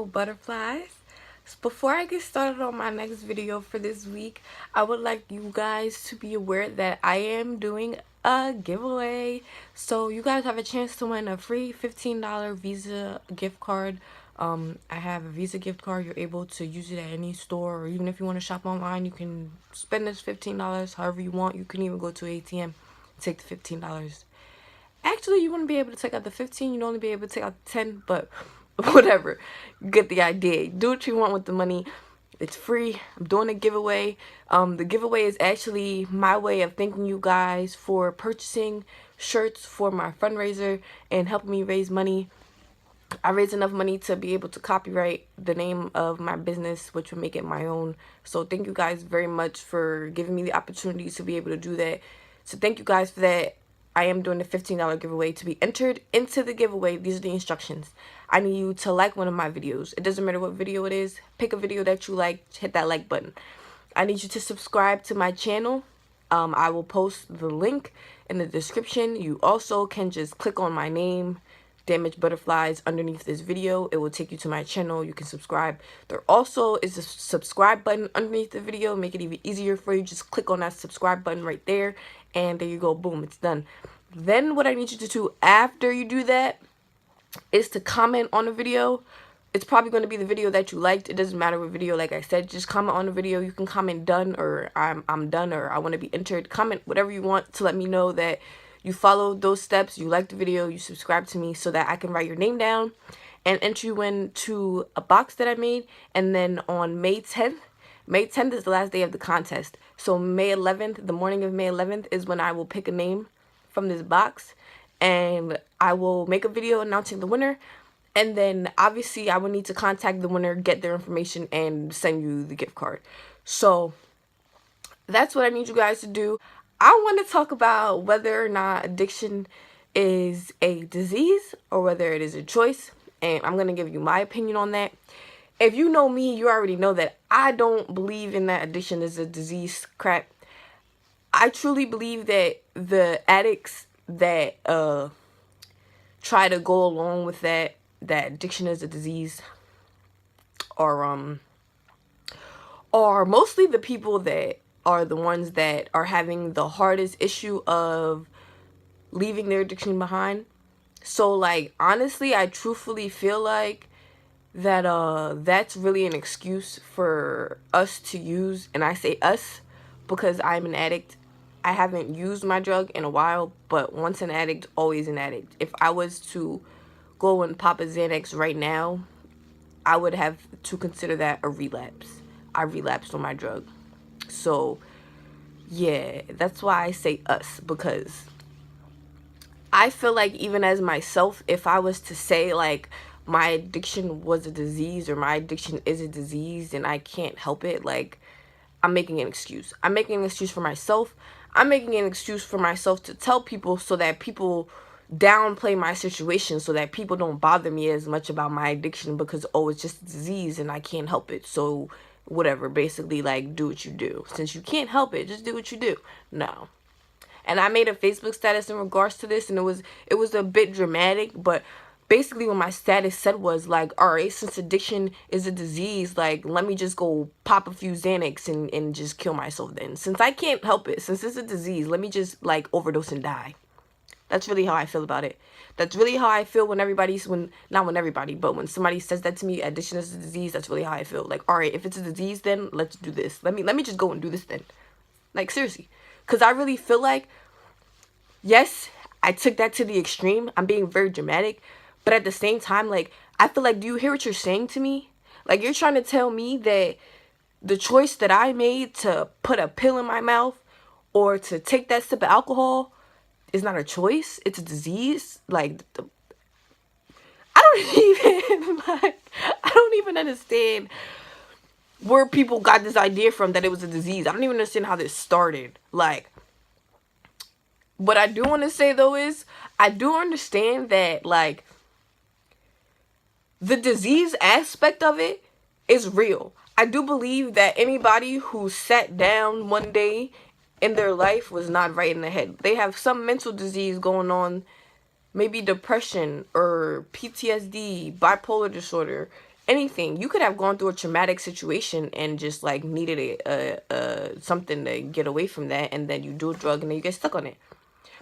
Hello butterflies. Before I get started on my next video for this week, I would like you guys to be aware that I am doing a giveaway. So you guys have a chance to win a free $15 Visa gift card. I have a Visa gift card. You're able to use it at any store, or even if you want to shop online, you can spend this $15 however you want. You can even go to an ATM, take the $15. Actually, you wouldn't be able to take out the 15, you'd only be able to take out the 10, but whatever. You get the idea. Do what you want with the money. It's free. I'm doing a giveaway. The giveaway is actually my way of thanking you guys for purchasing shirts for my fundraiser and helping me raise money. I raised enough money to be able to copyright the name of my business, which would make it my own. So thank you guys very much for giving me the opportunity to be able to do that. So thank you guys for that. I am doing a $15 giveaway. To be entered into the giveaway, these are the instructions. I need you to like one of my videos. It doesn't matter what video it is. Pick a video that you like, hit that like button. I need you to subscribe to my channel. I will post the link in the description. You also can just click on my name, Damaged Butterflies, underneath this video. It will take you to my channel. You can subscribe. There also is a subscribe button underneath the video. Make it even easier for you. Just click on that subscribe button right there, and there you go. Boom, it's done. Then what I need you to do after you do that is to comment on the video. It's probably going to be the video that you liked. It doesn't matter what video. Like I said, just comment on the video. You can comment done, or I'm done, or I want to be entered. Comment whatever you want to let me know that you followed those steps, you liked the video, you subscribed to me, so that I can write your name down and enter you into a box that I made. And then on May 10th is the last day of the contest. So May 11th, the morning of May 11th, is when I will pick a name from this box, and I will make a video announcing the winner. And then obviously I will need to contact the winner, get their information, and send you the gift card. So that's what I need you guys to do. I want to talk about whether or not addiction is a disease or whether it is a choice. And I'm going to give you my opinion on that. If you know me, you already know that I don't believe in that addiction is a disease crap. I truly believe that the addicts that try to go along with that addiction is a disease are mostly the people that are the ones that are having the hardest issue of leaving their addiction behind. So like, honestly, I truthfully feel like that that's really an excuse for us to use. And I say us because I'm an addict. I haven't used my drug in a while, but once an addict, always an addict. If I was to go and pop a Xanax right now, I would have to consider that a relapse. I relapsed on my drug. So yeah, that's why I say us, because I feel like even as myself, if I was to say like my addiction was a disease or my addiction is a disease and I can't help it, like, I'm making an excuse. I'm making an excuse for myself. I'm making an excuse for myself to tell people so that people downplay my situation, so that people don't bother me as much about my addiction because, oh, it's just a disease and I can't help it. So whatever, basically, like, do what you do. Since you can't help it, just do what you do. No. And I made a Facebook status in regards to this, and it was a bit dramatic, but basically what my status said was like, all right, since addiction is a disease, like, let me just go pop a few Xanax and just kill myself then. Since I can't help it, since it's a disease, let me just like overdose and die. That's really how I feel about it. That's really how I feel when when somebody says that to me, addiction is a disease, that's really how I feel. Like, all right, if it's a disease, then let's do this. Let me just go and do this then. Like, seriously. Because I really feel like, yes, I took that to the extreme. I'm being very dramatic. But at the same time, like, I feel like, do you hear what you're saying to me? Like, you're trying to tell me that the choice that I made to put a pill in my mouth or to take that sip of alcohol is not a choice, it's a disease. Like, I don't even understand where people got this idea from that it was a disease. I don't even understand how this started. Like, what I do want to say though is, I do understand that, like, the disease aspect of it is real. I do believe that anybody who sat down one day in their life was not right in the head. They have some mental disease going on, maybe depression or PTSD, bipolar disorder, anything. You could have gone through a traumatic situation and just like needed something to get away from that, and then you do a drug and then you get stuck on it.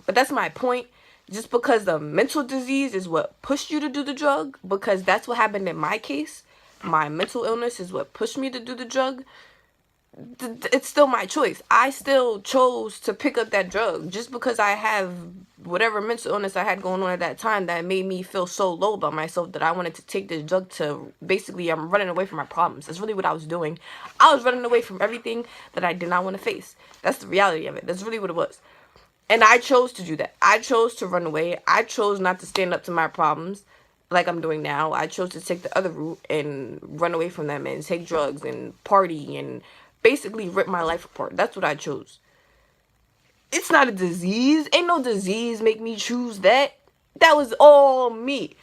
But that's my point. Just because the mental disease is what pushed you to do the drug, because that's what happened in my case. My mental illness is what pushed me to do the drug. It's still my choice. I still chose to pick up that drug just because I have whatever mental illness I had going on at that time that made me feel so low about myself that I wanted to take this drug to basically, I'm running away from my problems. That's really what I was doing. I was running away from everything that I did not want to face. That's the reality of it. That's really what it was. And I chose to do that. I chose to run away. I chose not to stand up to my problems like I'm doing now. I chose to take the other route and run away from them and take drugs and party and basically rip my life apart. That's what I chose. It's not a disease. Ain't no disease make me choose that. That was all me.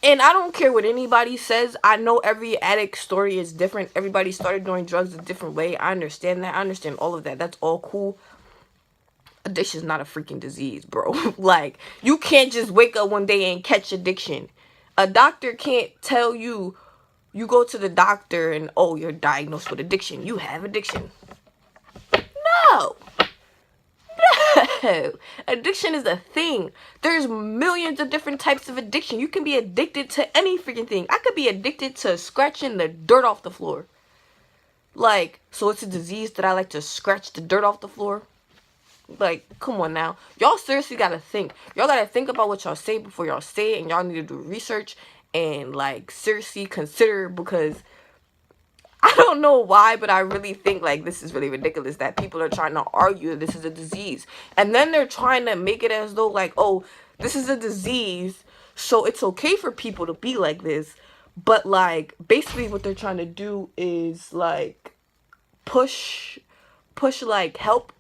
And I don't care what anybody says. I know every addict story is different. Everybody started doing drugs a different way. I understand that. I understand all of that. That's all cool. Addiction is not a freaking disease, bro. Like, you can't just wake up one day and catch addiction. A doctor can't tell you, you go to the doctor and, oh, you're diagnosed with addiction. You have addiction. No. No. Addiction is a thing. There's millions of different types of addiction. You can be addicted to any freaking thing. I could be addicted to scratching the dirt off the floor. Like, so it's a disease that I like to scratch the dirt off the floor? Like, come on now. Y'all seriously gotta think. Y'all gotta think about what y'all say before y'all say it, and y'all need to do research and, like, seriously consider, because I don't know why, but I really think, like, this is really ridiculous that people are trying to argue that this is a disease. And then they're trying to make it as though, like, oh, this is a disease, so it's okay for people to be like this. But, like, basically what they're trying to do is, like, push, like, help,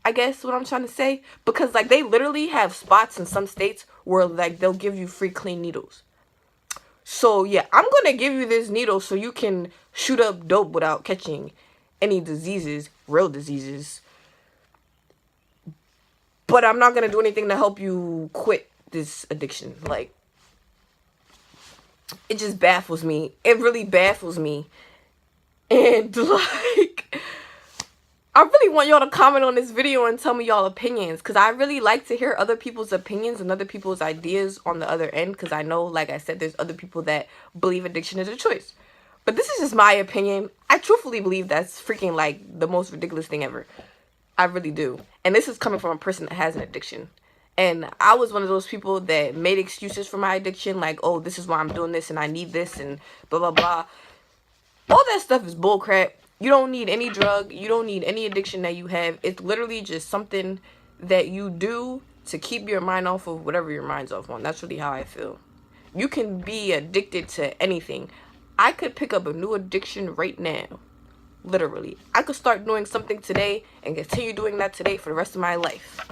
I guess what I'm trying to say. Because, like, they literally have spots in some states where, like, they'll give you free clean needles. So, yeah, I'm going to give you this needle so you can shoot up dope without catching any diseases, real diseases. But I'm not going to do anything to help you quit this addiction. Like, it just baffles me. It really baffles me. And, like, I really want y'all to comment on this video and tell me y'all opinions, because I really like to hear other people's opinions and other people's ideas on the other end, because I know, like I said, there's other people that believe addiction is a choice. But this is just my opinion. I truthfully believe that's freaking, like, the most ridiculous thing ever. I really do. And this is coming from a person that has an addiction. And I was one of those people that made excuses for my addiction, like, oh, this is why I'm doing this and I need this and blah, blah, blah. All that stuff is bullcrap. You don't need any drug. You don't need any addiction that you have. It's literally just something that you do to keep your mind off of whatever your mind's off on. That's really how I feel. You can be addicted to anything. I could pick up a new addiction right now. Literally. I could start doing something today and continue doing that today for the rest of my life.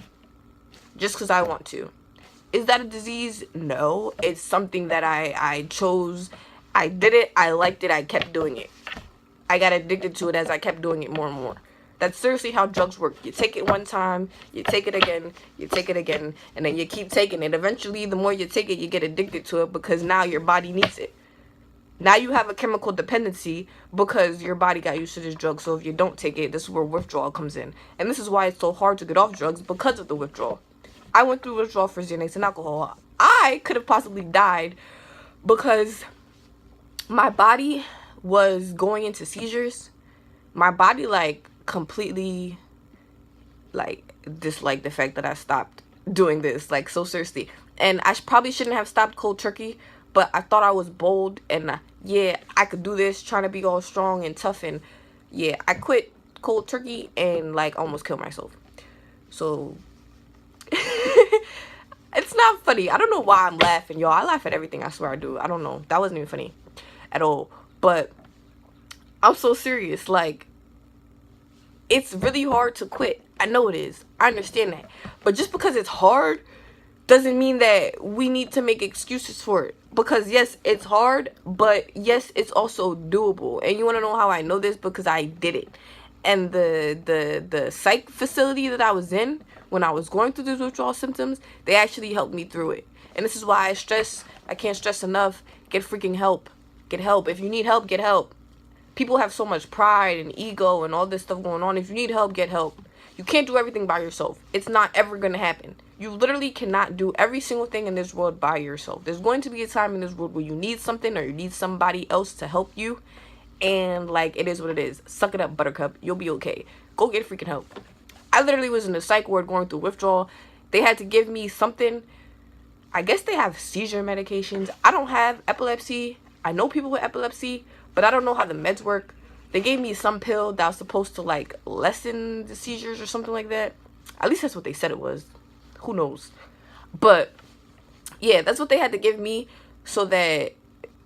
Just because I want to. Is that a disease? No. It's something that I chose. I did it. I liked it. I kept doing it. I got addicted to it as I kept doing it more and more. That's seriously how drugs work. You take it one time, you take it again, you take it again, and then you keep taking it. Eventually, the more you take it, you get addicted to it because now your body needs it. Now you have a chemical dependency because your body got used to this drug. So if you don't take it, this is where withdrawal comes in. And this is why it's so hard to get off drugs, because of the withdrawal. I went through withdrawal for Xanax and alcohol. I could have possibly died because my body was going into seizures. My body, like, completely, like, disliked the fact that I stopped doing this, like, so seriously. And I probably shouldn't have stopped cold turkey, but I thought I was bold, and yeah, I could do this, trying to be all strong and tough, and yeah, I quit cold turkey and, like, almost killed myself. So it's not funny. I don't know why I'm laughing, y'all. I laugh at everything, I swear I do. I don't know. That wasn't even funny at all. But I'm so serious. Like, it's really hard to quit. I know it is. I understand that. But just because it's hard doesn't mean that we need to make excuses for it. Because yes, it's hard, but yes, it's also doable. And you want to know how I know this? Because I did it. And the psych facility that I was in when I was going through these withdrawal symptoms, they actually helped me through it. And this is why I can't stress enough, get freaking help. Get help. If you need help, get help. People have so much pride and ego and all this stuff going on. If you need help, get help. You can't do everything by yourself. It's not ever going to happen. You literally cannot do every single thing in this world by yourself. There's going to be a time in this world where you need something or you need somebody else to help you. And like, it is what it is. Suck it up, buttercup. You'll be okay. Go get freaking help. I literally was in the psych ward going through withdrawal. They had to give me something. I guess they have seizure medications. I don't have epilepsy. I know people with epilepsy, but I don't know how the meds work. They gave me some pill that was supposed to like lessen the seizures or something like that. At least that's what they said it was. Who knows? But yeah, that's what they had to give me, so that,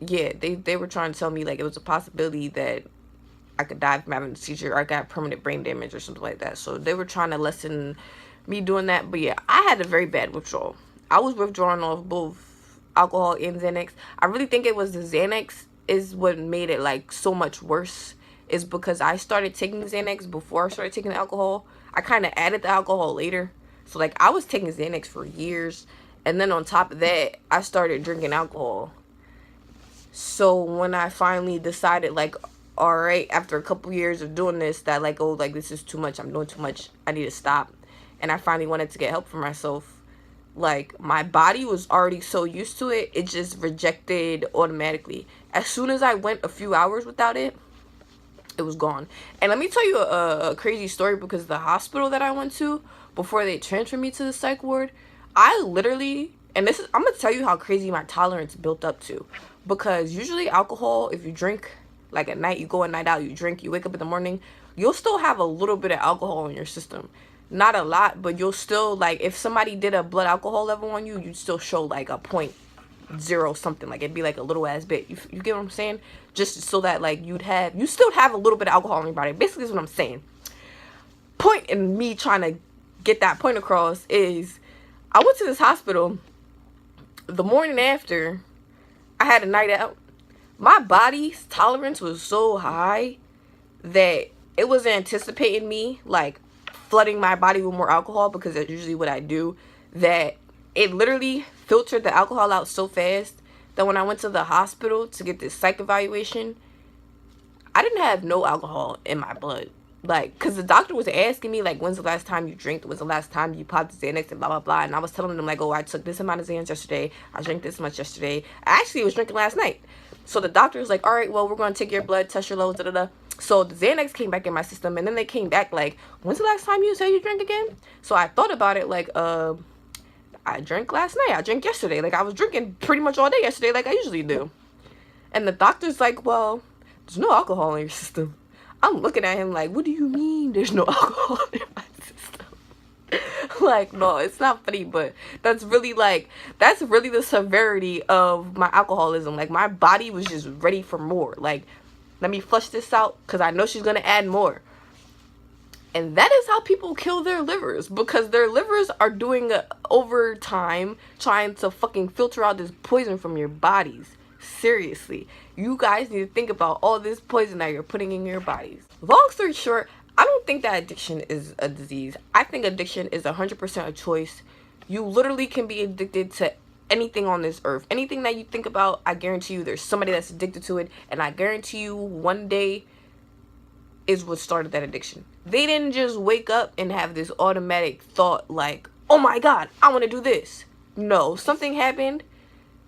yeah, they were trying to tell me like it was a possibility that I could die from having a seizure or I got permanent brain damage or something like that. So they were trying to lessen me doing that. But yeah, I had a very bad withdrawal. I was withdrawing off both alcohol and Xanax. I really think it was the Xanax is what made it like so much worse, is because I started taking Xanax before I started taking the alcohol. I kind of added the alcohol later. So like I was taking Xanax for years, and then on top of that, I started drinking alcohol. So when I finally decided like, all right, after a couple years of doing this, that like, oh, like this is too much, I'm doing too much, I need to stop. And I finally wanted to get help for myself. Like, my body was already so used to it, it just rejected automatically. As soon as I went a few hours without it, it was gone. And let me tell you a crazy story, because the hospital that I went to before they transferred me to the psych ward, I literally, and this is, I'm gonna tell you how crazy my tolerance built up to. Because usually alcohol, if you drink, like at night, you go a night out, you drink, you wake up in the morning, you'll still have a little bit of alcohol in your system. Not a lot, but you'll still, like, if somebody did a blood alcohol level on you, you'd still show like a 0.0 something. Like, it'd be like a little ass bit. You get what I'm saying? Just so that like you still have a little bit of alcohol in your body. Basically is what I'm saying. Point in me trying to get that point across is, I went to this hospital the morning after I had a night out. My body's tolerance was so high that it was anticipating me like flooding my body with more alcohol, because that's usually what I do, that it literally filtered the alcohol out so fast that when I went to the hospital to get this psych evaluation, I didn't have no alcohol in my blood. Like, because the doctor was asking me, like, when's the last time you drank? When's the last time you popped Xanax and blah, blah, blah. And I was telling them, like, oh, I took this amount of Xanax yesterday. I drank this much yesterday. I actually was drinking last night. So the doctor was like, all right, well, we're going to take your blood, test your levels, da, da, da. So the Xanax came back in my system, and then they came back like, when's the last time you said you drank again? So I thought about it like, I drank last night. I drank yesterday. Like, I was drinking pretty much all day yesterday like I usually do. And the doctor's like, well, there's no alcohol in your system. I'm looking at him like, what do you mean there's no alcohol in my system? Like, no, it's not funny, but that's really the severity of my alcoholism. Like, my body was just ready for more. Like, let me flush this out, because I know she's going to add more. And that is how people kill their livers, because their livers are doing overtime trying to fucking filter out this poison from your bodies. Seriously, you guys need to think about all this poison that you're putting in your bodies. Long story short, I don't think that addiction is a disease. I think addiction is 100% a choice. You literally can be addicted to anything on this earth. Anything that you think about, I guarantee you there's somebody that's addicted to it. And I guarantee you one day is what started that addiction. They didn't just wake up and have this automatic thought like, oh my God, I want to do this. No, something happened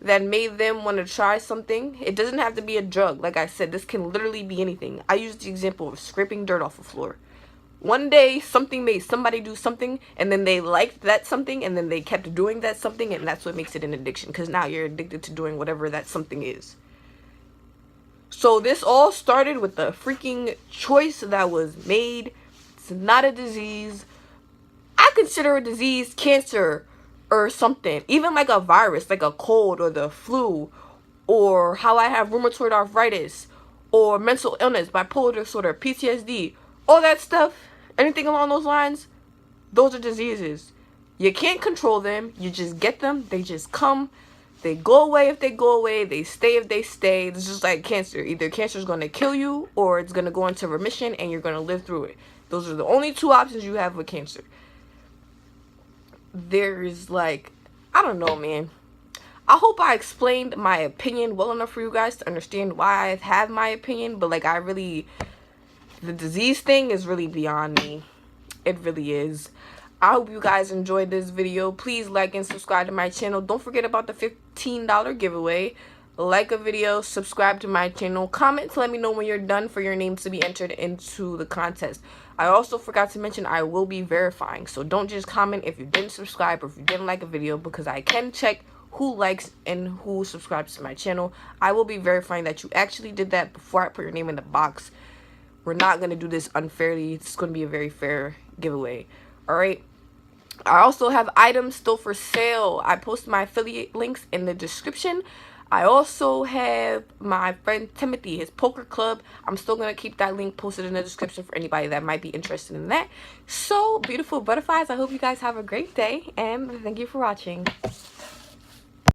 that made them want to try something. It doesn't have to be a drug. Like I said, this can literally be anything. I use the example of scraping dirt off the floor. One day, something made somebody do something, and then they liked that something, and then they kept doing that something, and that's what makes it an addiction, because now you're addicted to doing whatever that something is. So this all started with the freaking choice that was made. It's not a disease. I consider a disease cancer or something, even like a virus, like a cold or the flu, or how I have rheumatoid arthritis, or mental illness, bipolar disorder, PTSD, all that stuff, anything along those lines, those are diseases. You can't control them, you just get them, they just come, they go away if they go away, they stay if they stay. It's just like cancer. Either cancer is going to kill you, or it's going to go into remission and you're going to live through it. Those are the only two options you have with cancer. There's like, I don't know, man. I hope I explained my opinion well enough for you guys to understand why I have my opinion. But like, the disease thing is really beyond me. It really is. I hope you guys enjoyed this video. Please like and subscribe to my channel. Don't forget about the $15 giveaway. Like a video, subscribe to my channel, comment to let me know when you're done for your name to be entered into the contest. I also forgot to mention I will be verifying, so don't just comment if you didn't subscribe or if you didn't like a video, because I can check who likes and who subscribes to my channel. I will be verifying that you actually did that before I put your name in the box. We're not going to do this unfairly. It's going to be a very fair giveaway. Alright. I also have items still for sale. I post my affiliate links in the description. I also have my friend Timothy, his poker club. I'm still going to keep that link posted in the description for anybody that might be interested in that. So, beautiful butterflies, I hope you guys have a great day, and thank you for watching.